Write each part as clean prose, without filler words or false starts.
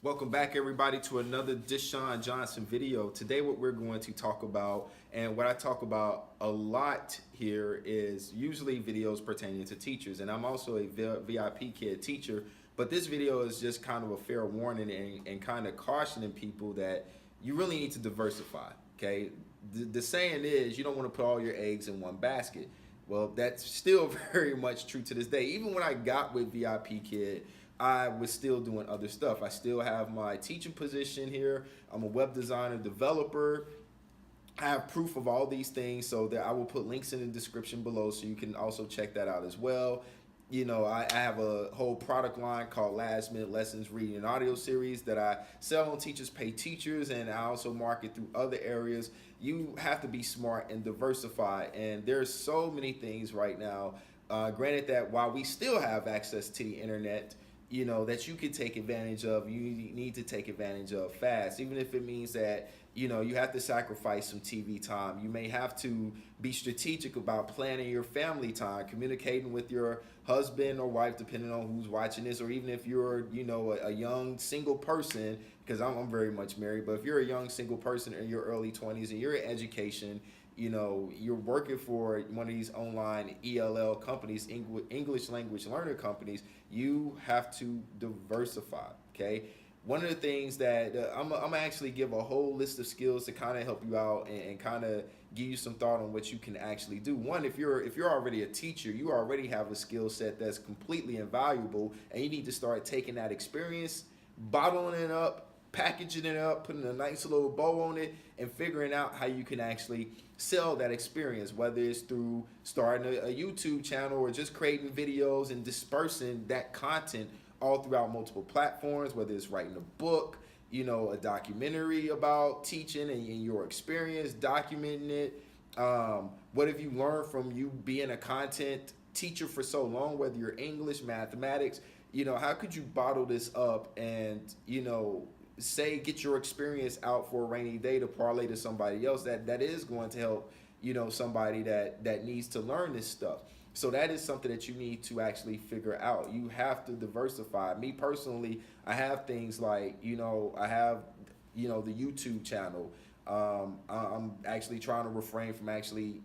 Welcome back, everybody, to another Deshaun Johnson video. Today, what we're going to talk about, and what I talk about a lot here, is usually videos pertaining to teachers. And I'm also a VIP kid teacher, but this video is just kind of a fair warning and kind of cautioning people that you really need to diversify. Okay, the saying is you don't want to put all your eggs in one basket. Well, that's still very much true to this day. Even when I got with VIP Kid, I was still doing other stuff. I still have my teaching position here. I'm a web designer, developer. I have proof of all these things, so that I will put links in the description below so you can also check that out as well. I have a whole product line called Last Minute Lessons Reading and Audio Series that I sell on Teachers Pay Teachers, and I also market through other areas. You have to be smart and diversify, and there's so many things right now. Granted that while we still have access to the internet, that you could take advantage of, you need to take advantage of fast, even if it means that, you have to sacrifice some TV time. You may have to be strategic about planning your family time, communicating with your husband or wife, depending on who's watching this, or even if you're, a young single person, because I'm very much married, but if you're a young single person in your early 20s and you're in education, you're working for one of these online ELL companies, English language learner companies, you have to diversify, okay? One of the things that I'm actually give a whole list of skills to kind of help you out and kind of give you some thought on what you can actually do. One, if you're already a teacher, you already have a skill set that's completely invaluable, and you need to start taking that experience, bottling it up, packaging it up, putting a nice little bow on it, and figuring out how you can actually sell that experience, whether it's through starting a YouTube channel or just creating videos and dispersing that content all throughout multiple platforms, whether it's writing a book, a documentary about teaching and your experience, documenting it. What have you learned from you being a content teacher for so long, whether you're English, mathematics, how could you bottle this up and, say get your experience out for a rainy day to parlay to somebody else that is going to help, somebody that needs to learn this stuff. So that is something that you need to actually figure out. You have to diversify. Me personally, I have things like, I have, the YouTube channel. I'm actually trying to refrain from actually,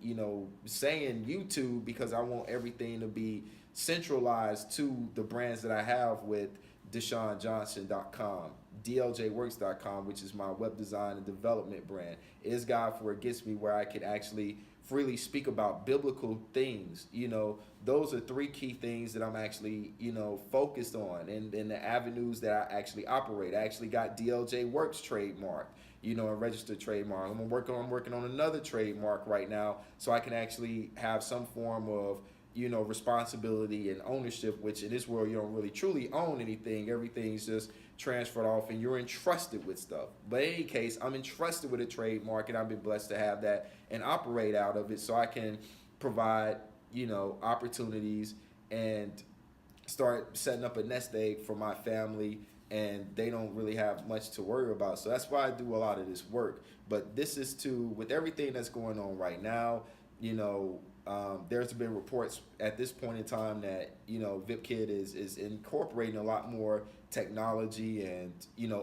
saying YouTube, because I want everything to be centralized to the brands that I have with DeshaunJohnson.com, DLJWorks.com, which is my web design and development brand. Is God for It Gets Me, where I can actually freely speak about biblical things. Those are three key things that I'm actually, focused on, and the avenues that I actually operate. I actually got DLJ Works trademarked, and registered trademark. I'm working on another trademark right now, so I can actually have some form of responsibility and ownership, which in this world you don't really truly own anything. Everything's just transferred off and you're entrusted with stuff. But in any case, I'm entrusted with a trademark, and I've been blessed to have that and operate out of it, so I can provide, opportunities and start setting up a nest egg for my family, and they don't really have much to worry about. So that's why I do a lot of this work. But this is with everything that's going on right now, there's been reports at this point in time that VipKid is incorporating a lot more technology and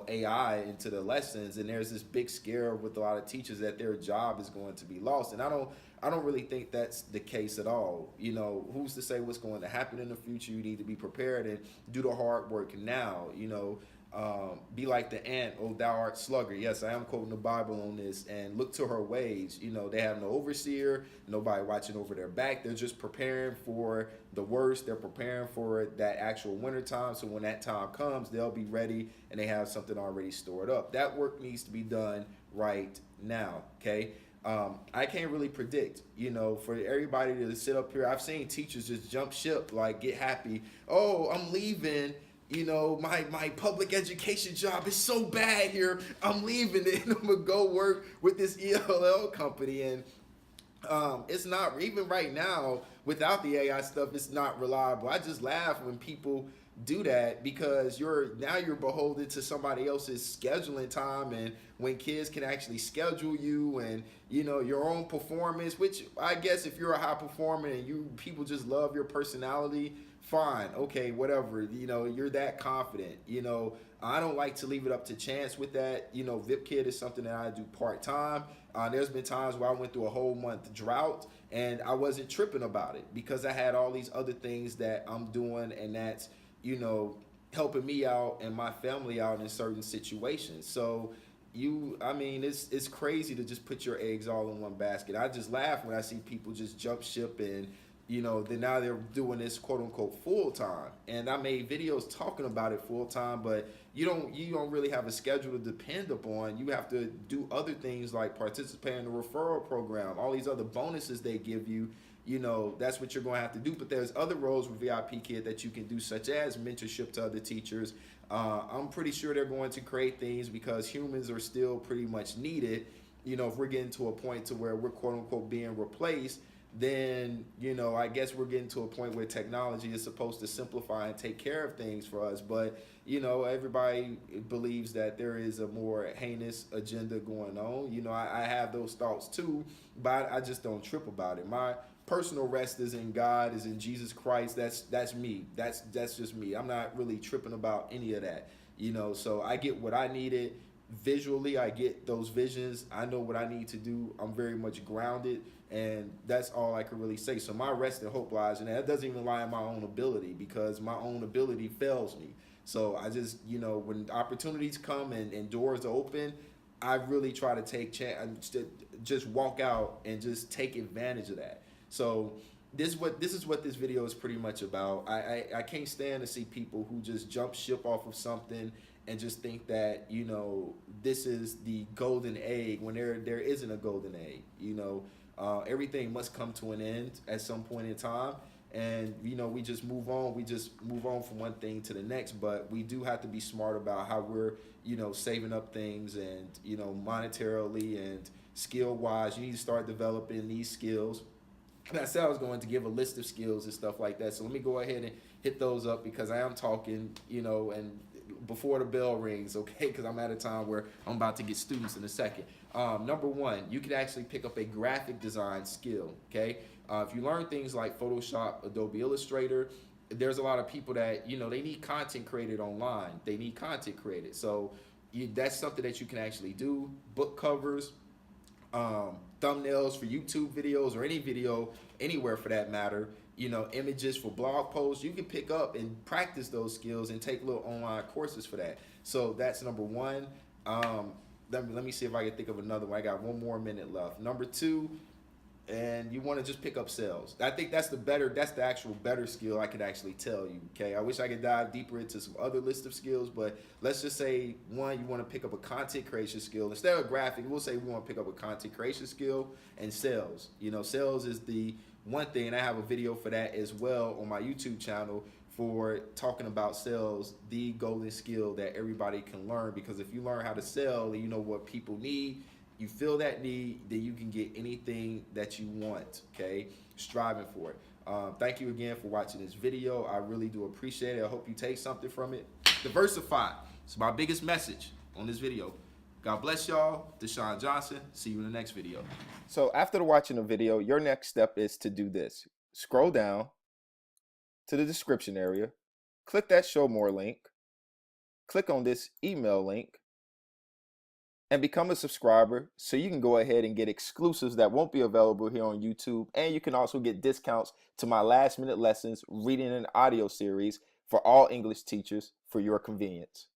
AI into the lessons, and there's this big scare with a lot of teachers that their job is going to be lost, and I don't really think that's the case at all. Who's to say what's going to happen in the future? You need to be prepared and do the hard work now. Be like the ant, oh thou art sluggard. Yes, I am quoting the Bible on this. And look to her ways. They have no overseer, nobody watching over their back. They're just preparing for the worst. They're preparing for that actual winter time, so when that time comes, they'll be ready and they have something already stored up. That work needs to be done right now, okay? I can't really predict, for everybody to sit up here. I've seen teachers just jump ship, like get happy. Oh, I'm leaving. My public education job is so bad here. I'm leaving it, and I'm gonna go work with this ELL company. And it's not even right now. without the AI stuff, it's not reliable. I just laugh when people do that because you're beholden to somebody else's scheduling time, and when kids can actually schedule you and your own performance, which I guess if you're a high performer and people just love your personality, fine, okay, whatever, you're that confident. I don't like to leave it up to chance with that. VIP Kid is something that I do part-time. There's been times where I went through a whole month drought and I wasn't tripping about it because I had all these other things that I'm doing, and that's helping me out and my family out in certain situations. So I mean, it's crazy to just put your eggs all in one basket. I just laugh when I see people just jump ship and then now they're doing this quote unquote full time. And I made videos talking about it full time, but you don't really have a schedule to depend upon. You have to do other things like participate in the referral program, all these other bonuses they give you. That's what you're going to have to do. But there's other roles with VIP Kid that you can do, such as mentorship to other teachers. I'm pretty sure they're going to create things because humans are still pretty much needed. If we're getting to a point to where we're quote unquote being replaced, then I guess we're getting to a point where technology is supposed to simplify and take care of things for us. But everybody believes that there is a more heinous agenda going on. I have those thoughts too, but I just don't trip about it. My personal rest is in God, is in Jesus Christ. That's me. That's just me. I'm not really tripping about any of that. So I get what I needed visually. I get those visions. I know what I need to do. I'm very much grounded, and that's all I can really say. So my rest and hope lies in that. It doesn't even lie in my own ability because my own ability fails me. So I just, when opportunities come and doors open, I really try to take chance, just walk out and just take advantage of that. So this is what this video is pretty much about. I can't stand to see people who just jump ship off of something and just think that this is the golden egg when there isn't a golden egg. Everything must come to an end at some point in time, and we just move on. We just move on from one thing to the next. But we do have to be smart about how we're saving up things, and monetarily and skill wise. You need to start developing these skills. And I said I was going to give a list of skills and stuff like that. So let me go ahead and hit those up because I am talking, and before the bell rings, okay? Because I'm at a time where I'm about to get students in a second. Number one, you can actually pick up a graphic design skill, okay? If you learn things like Photoshop, Adobe Illustrator, there's a lot of people that, they need content created online. They need content created. So that's something that you can actually do. Book covers, thumbnails for YouTube videos or any video anywhere for that matter, images for blog posts. You can pick up and practice those skills and take little online courses for that. So that's number one. Let me see if I can think of another one. I got one more minute left. Number two, and you want to just pick up sales. I think that's the actual better skill I could actually tell you, okay? I wish I could dive deeper into some other list of skills, but let's just say one, you want to pick up a content creation skill. Instead of graphic, we'll say we want to pick up a content creation skill and sales. Sales is the one thing, and I have a video for that as well on my YouTube channel for talking about sales, the golden skill that everybody can learn, because if you learn how to sell and you know what people need, you feel that need, then you can get anything that you want, okay? Striving for it. Thank you again for watching this video. I really do appreciate it. I hope you take something from it. Diversify. It's my biggest message on this video. God bless y'all. Deshaun Johnson. See you in the next video. So after watching the video, your next step is to do this. Scroll down to the description area. Click that show more link. Click on this email link and become a subscriber so you can go ahead and get exclusives that won't be available here on YouTube. And you can also get discounts to my last minute lessons, reading and audio series for all English teachers for your convenience.